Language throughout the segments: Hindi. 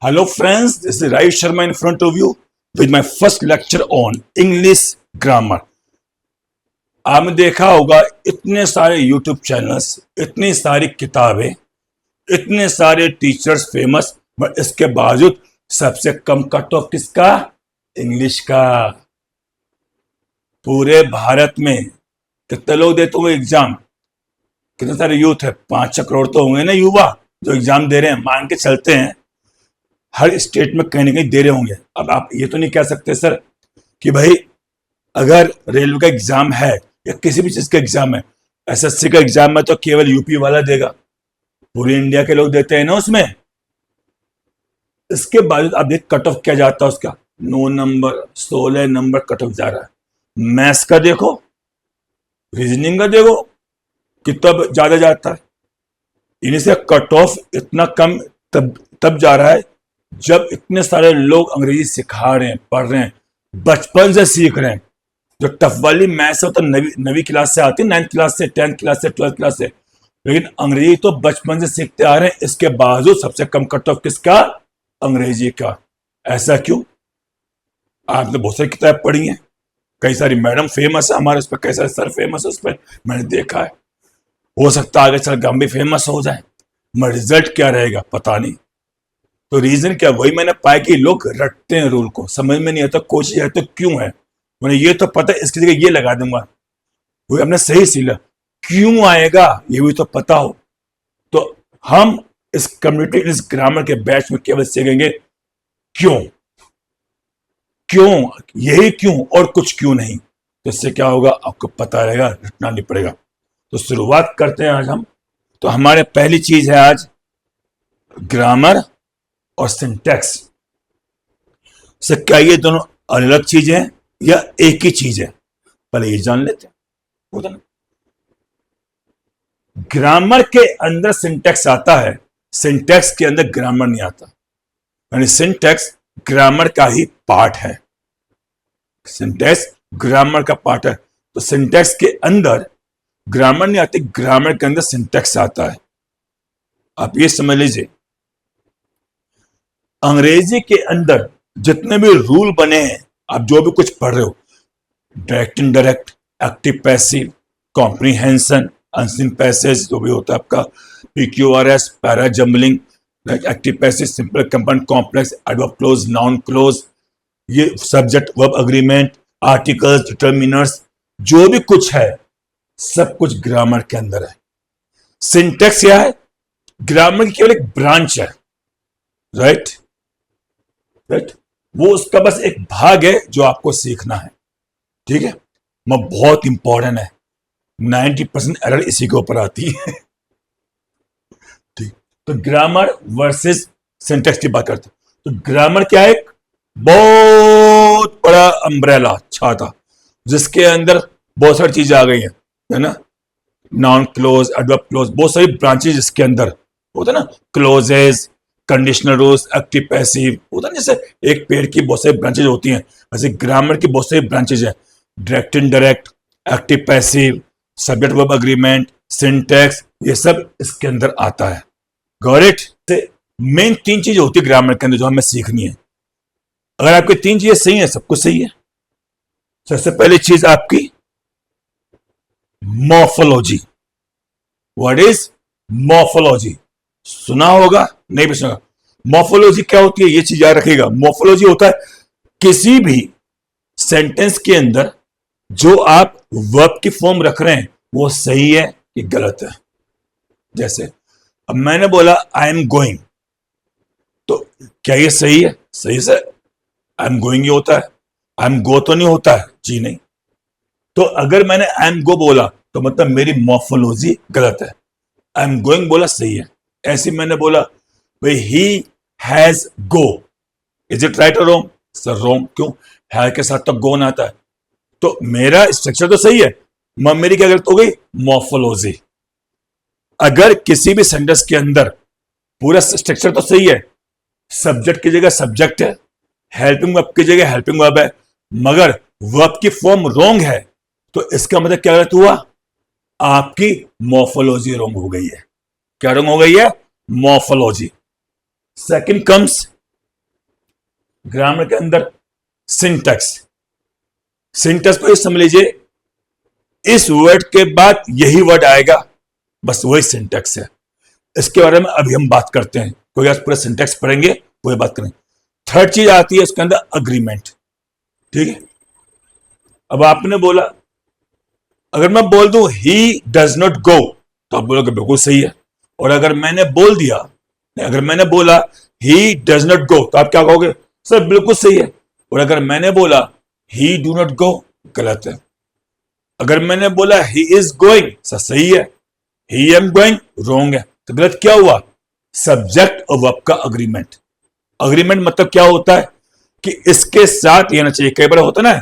Hello friends, this is Rai Sharma in front of you with my first lecture on English grammar. आपने देखा होगा इतने सारे YouTube चैनल्स, इतनी सारी किताबें, इतने सारे टीचर्स फेमस, बट इसके बावजूद सबसे कम कट ऑफ किसका? इंग्लिश का। पूरे भारत में कितने लोग देते हुए एग्जाम? कितने सारे यूथ है? 5-6 करोड़ तो होंगे ना युवा जो एग्जाम दे रहे हैं। मान के चलते हैं हर स्टेट में कहीं ना कहीं दे रहे होंगे। अब आप ये तो नहीं कह सकते सर कि भाई अगर रेलवे का एग्जाम है या किसी भी चीज का एग्जाम है, एसएससी का एग्जाम है तो केवल यूपी वाला देगा, पूरे इंडिया के लोग देते हैं ना उसमें। इसके बाद अब देख कट ऑफ क्या जाता है उसका, 9 नंबर 16 नंबर कट ऑफ जा रहा है। मैथ्स का देखो, रीजनिंग का देखो कितना ज्यादा जाता है। इन्हीं से कट ऑफ इतना कम तब जा रहा है जब इतने सारे लोग अंग्रेजी सिखा रहे हैं, पढ़ रहे हैं, बचपन से सीख रहे हैं। जो टफ वाली मैथ्स है तो नवी क्लास से आती है, 9th क्लास से, 10th क्लास से, 12th क्लास से, लेकिन अंग्रेजी तो बचपन से सीखते आ रहे हैं। इसके बावजूद सबसे कम कट ऑफ किसका? अंग्रेजी का। ऐसा क्यों? आपने बहुत सारी किताब पढ़ी हैं, कई सारी मैडम फेमस है हमारे उस पर, कई सारे सर फेमस है उस पर, मैंने देखा है। हो सकता है आगे चल हम भी फेमस हो जाए, मगर रिजल्ट क्या रहेगा पता नहीं। तो रीजन क्या? वही मैंने पाया कि लोग रटते हैं रूल को, समझ में नहीं आता कोशिश है तो क्यों है। मैंने ये तो पता है इसकी जगह ये लगा दूंगा, वो हमने सही सीला, क्यों आएगा ये भी तो पता हो। तो हम इस कम्युनिटी इस ग्रामर के बैच में केवल सीखेंगे क्यों, क्यों, यही क्यों और कुछ क्यों नहीं। तो इससे क्या होगा आपको पता रहेगा, रटना नहीं पड़ेगा। तो शुरुआत करते हैं आज हम। तो हमारे पहली चीज है आज ग्रामर और सिंटैक्स। से क्या ये दोनों अलग अलग चीजें हैं या एक ही चीज है? पहले ये जान लेते हैं। होता ना, ग्रामर के अंदर सिंटैक्स आता है, सिंटैक्स के अंदर ग्रामर नहीं आता। यानी सिंटैक्स ग्रामर का ही पार्ट है, सिंटैक्स ग्रामर का पार्ट है। तो सिंटैक्स के अंदर ग्रामर नहीं आती, ग्रामर के अंदर सिंटैक्स आता है। आप ये समझ लीजिए, अंग्रेजी के अंदर जितने भी रूल बने हैं, आप जो भी कुछ पढ़ रहे हो, direct indirect, active passive, comprehension, unseen passage जो भी होता है आपका, PQRS, para jumbling, active passive, simple compound complex, adverb clause, noun clause, ये subject verb agreement, articles, determiners, जो भी कुछ है सब कुछ ग्रामर के अंदर है। सिंटैक्स क्या है? ग्रामर की केवल एक ब्रांच है, राइट। वो उसका बस एक भाग है जो आपको सीखना है, ठीक है। मैं बहुत इंपॉर्टेंट है, 90% एरर इसी के ऊपर आती है, ठीक। तो ग्रामर वर्सेस सिंटैक्स की बात करते हैं। तो ग्रामर क्या है? एक बहुत बड़ा अम्ब्रेला, छाता, जिसके अंदर बहुत सारी चीजें आ गई हैं, है ना। नॉन क्लोज, एडवर्ब क्लोज, बहुत सारी ब्रांचेज इसके अंदर होता है ना, clauses, conditional rules, active passive, होता है जैसे एक पेड़ की बहुत सारी ब्रांचेज होती हैं, वैसे ग्रामर की बहुत सारी ब्रांचेज हैं। Direct indirect, active passive, subject verb agreement, syntax, ये सब इसके अंदर आता है। Got it? मेन 3 चीजें होती है ग्रामर के अंदर जो हमें सीखनी है। अगर आपकी 3 चीजें सही है, सब कुछ सही है। सबसे पहली चीज आपकी मॉर्फोलॉजी। What is morphology? सुना होगा, नहीं भी सुना। मॉर्फोलॉजी क्या होती है ये चीज याद रखिएगा। मॉर्फोलॉजी होता है किसी भी सेंटेंस के अंदर जो आप वर्ब की फॉर्म रख रहे हैं वो सही है कि गलत है। जैसे अब मैंने बोला आई एम गोइंग, तो क्या ये सही है? सही से आई एम गोइंग ही होता है, आई एम गो तो नहीं होता है जी, नहीं। तो अगर मैंने आई एम गो बोला तो मतलब मेरी मॉर्फोलॉजी गलत है। आई एम गोइंग बोला सही है। ऐसे मैंने बोला भाई he has go, is it right और रॉन्ग? Sir wrong. क्यों? है के साथ तो गो ना आता है। तो मेरा स्ट्रक्चर तो सही है, मेरी क्या गलत हो गई? मॉर्फोलॉजी। अगर किसी भी सेंटेंस के अंदर पूरा स्ट्रक्चर तो सही है, सब्जेक्ट की जगह सब्जेक्ट है, हेल्पिंग वर्ब की जगह हेल्पिंग वर्ब है, मगर वर्ब की फॉर्म रॉन्ग है, तो इसका मतलब क्या गलत हुआ? आपकी मॉर्फोलॉजी रॉन्ग हो गई है। क्या रॉन्ग हो गई है? मॉर्फोलॉजी। सेकंड कम्स ग्रामर के अंदर सिंटैक्स, सिंटैक्स को समझ लीजिए, इस वर्ड के बाद यही वर्ड आएगा, बस वही सिंटैक्स है। इसके बारे में अभी हम बात करते हैं, क्योंकि आज पूरा सिंटैक्स पढ़ेंगे, वही बात करेंगे। थर्ड चीज आती है उसके अंदर अग्रीमेंट, ठीक है। अब आपने बोला, अगर मैं बोल दूं ही डज नॉट गो, तो आप बोलोगे बिल्कुल सही है। और अगर मैंने बोल दिया, अगर मैंने बोला ही डज नॉट गो, तो आप क्या कहोगे? सर बिल्कुल सही है। और अगर मैंने बोला ही डू नॉट गो, गलत है। अगर मैंने बोला ही इज गोइंग, सर सही है। ही एम गोइंग, रोंग है। तो गलत क्या हुआ? सब्जेक्ट और वर्ब का अग्रीमेंट। अग्रीमेंट मतलब क्या होता है कि इसके साथ ये ना चाहिए। कई बार होता ना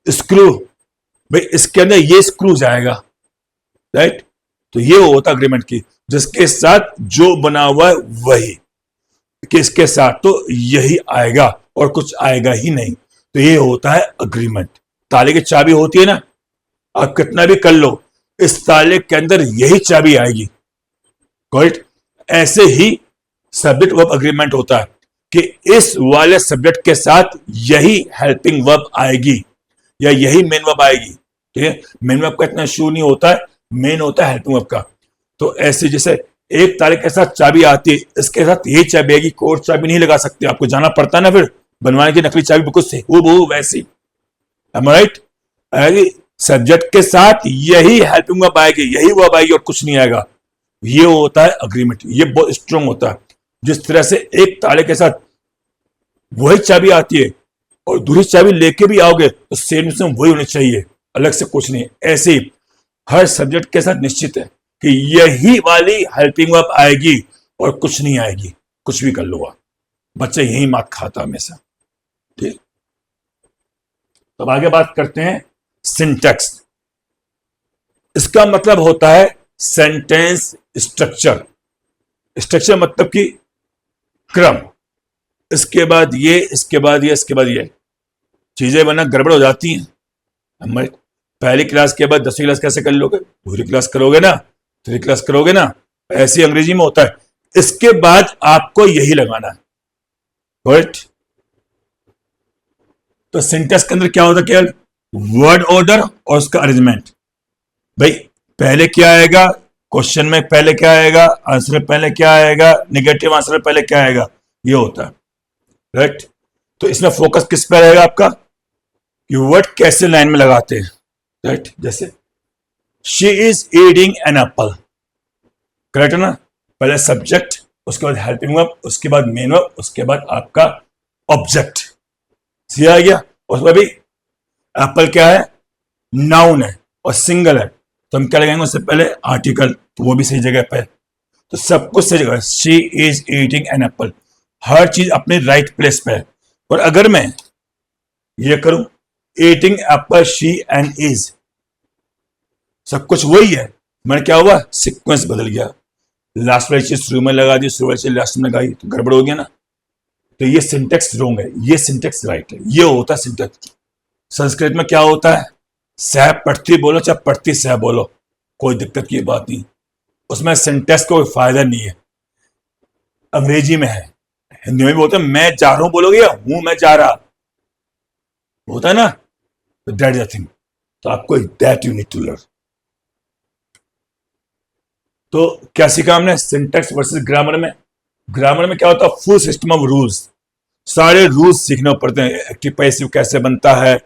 स्क्रू, भाई इसके अंदर ये स्क्रू जाएगा, राइट। तो ये होता अग्रीमेंट की, जिसके साथ जो बना हुआ है वही, कि इसके साथ तो यही आएगा और कुछ आएगा ही नहीं। तो ये होता है अग्रीमेंट। ताले की चाबी होती है ना, आप कितना भी कर लो, इस ताले के अंदर यही चाबी आएगी, करेक्ट। ऐसे ही सब्जेक्ट वर्ब अग्रीमेंट होता है कि इस वाले सब्जेक्ट के साथ यही हेल्पिंग वर्ब आएगी या यही मेन वर्ब आएगी, ठीक है। मेन वर्ब का इतना इशू नहीं होता है, मेन होता है हेल्पिंग वर्ब का। तो ऐसे जैसे एक ताले के साथ चाबी आती है, इसके साथ यही चाबी आएगी, कोड चाबी नहीं लगा सकते, आपको जाना पड़ता है ना फिर बनवाने की नकली चाबी, बिल्कुल से वो वैसी, राइट। सब्जेक्ट के साथ यही हेल्पिंग वर्ब आएगी, यही वर्ब आएगी और कुछ नहीं आएगा। ये होता है अग्रीमेंट। ये बहुत स्ट्रांग होता है। जिस तरह से एक ताले के साथ वही चाबी आती है और दूसरी चाबी लेके भी आओगे तो सेम वही होनी चाहिए, अलग से कुछ नहीं। ऐसे ही हर सब्जेक्ट के साथ निश्चित है कि यही वाली हेल्पिंग वर्ब आएगी और कुछ नहीं आएगी, कुछ भी कर लो आप। बच्चा यही मात खाता हमेशा, ठीक। तो आगे बात करते हैं सिंटैक्स। इसका मतलब होता है सेंटेंस स्ट्रक्चर। स्ट्रक्चर मतलब कि क्रम, इसके बाद ये, इसके बाद ये, इसके बाद ये, चीजें वरना गड़बड़ हो जाती हैं। हम पहली क्लास के बाद 10वीं क्लास कैसे कर लोगे? दूसरी क्लास करोगे ना, तीसरी क्लास करोगे ना, ऐसी अंग्रेजी में होता है। इसके बाद आपको यही लगाना है, राइट। तो सिंटैक्स के अंदर क्या होता है? केवल वर्ड ऑर्डर और उसका अरेंजमेंट। भाई पहले क्या आएगा, क्वेश्चन में पहले क्या आएगा, आंसर में पहले क्या आएगा, नेगेटिव आंसर में पहले क्या आएगा, ये होता है, राइट। तो इसमें फोकस किस पर रहेगा आपका कि वर्ड कैसे लाइन में लगाते हैं, राइट। जैसे she is eating an Apple, correct है ना। पहले सब्जेक्ट, उसके बाद हेल्पिंग वर्ब, उसके बाद मेन वर्ब, उसके बाद आपका ऑब्जेक्ट। सी आ गया। उसमें भी एप्पल क्या है? नाउन है और सिंगल है, तो हम क्या लगाएंगे उससे पहले? आर्टिकल, तो वो भी सही जगह पे। तो सब कुछ सही जगह। She is eating an apple, हर चीज अपने राइट प्लेस पे है। और अगर मैं ये करूं eating Apple she and is, सब कुछ वही है, मैंने क्या हुआ? सीक्वेंस बदल गया। लास्ट वाली चीज शुरू में लगा दी, शुरू वाली चीज लास्ट में लगाई, तो गड़बड़ हो गया ना। तो ये सिंटेक्स रॉन्ग है, ये सिंटेक्स राइट है। ये होता है सिंटेक्स। संस्कृत में क्या होता है? सह पढ़ती बोलो चाहे पढ़ती सह बोलो, कोई दिक्कत की बात नहीं, उसमें सिंटेक्स का कोई फायदा नहीं है। अंग्रेजी में है, हिंदी में भी बोलते हैं मैं जा रहा हूं, बोलोगे या हूं मैं जा रहा, होता है ना। तो दैट इज द थिंग। तो आपको that you need to learn. तो क्या सीखा हमने? सिंटेक्स वर्सेस ग्रामर में। ग्रामर में क्या होता है? फुल सिस्टम ऑफ रूल्स, सारे रूल्स सीखने पड़ते हैं। एक्टिव पैसिव कैसे बनता है,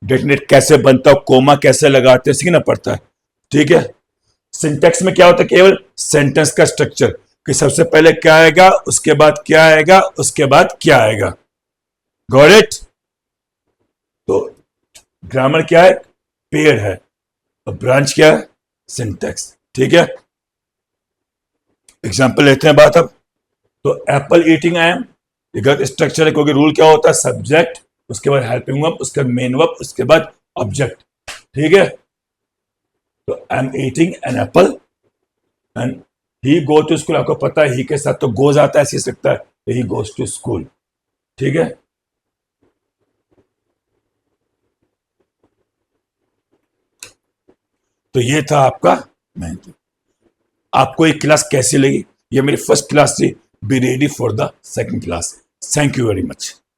डेफिनेट कैसे बनता है, कोमा कैसे लगाते हैं, सीखना पड़ता है, ठीक है। सिंटेक्स में क्या होता है? केवल सेंटेंस का स्ट्रक्चर, कि सबसे पहले क्या आएगा, उसके बाद क्या आएगा, उसके बाद क्या आएगा, गॉट इट। तो ग्रामर क्या है? पेड़ है, और ब्रांच क्या है? सिंटेक्स, ठीक है। एग्जाम्पल लेते हैं बात अब। तो एप्पल ईटिंग आई एम, गलत स्ट्रक्चर है, क्योंकि रूल क्या होता है? सब्जेक्ट, उसके बाद हेल्पिंग वर्ब, उसके बाद मेन वर्ब, उसके बाद ऑब्जेक्ट, ठीक है। तो I am eating an apple and he go to school, आपको पता है ही के साथ तो गोज आता है, ऐसे सकता है, तो ही गोज टू स्कूल, ठीक है। तो ये था आपका मेहनत। आपको ये क्लास कैसी लगी? ये मेरी फर्स्ट क्लास थी। Be ready for the second class. Thank you very much.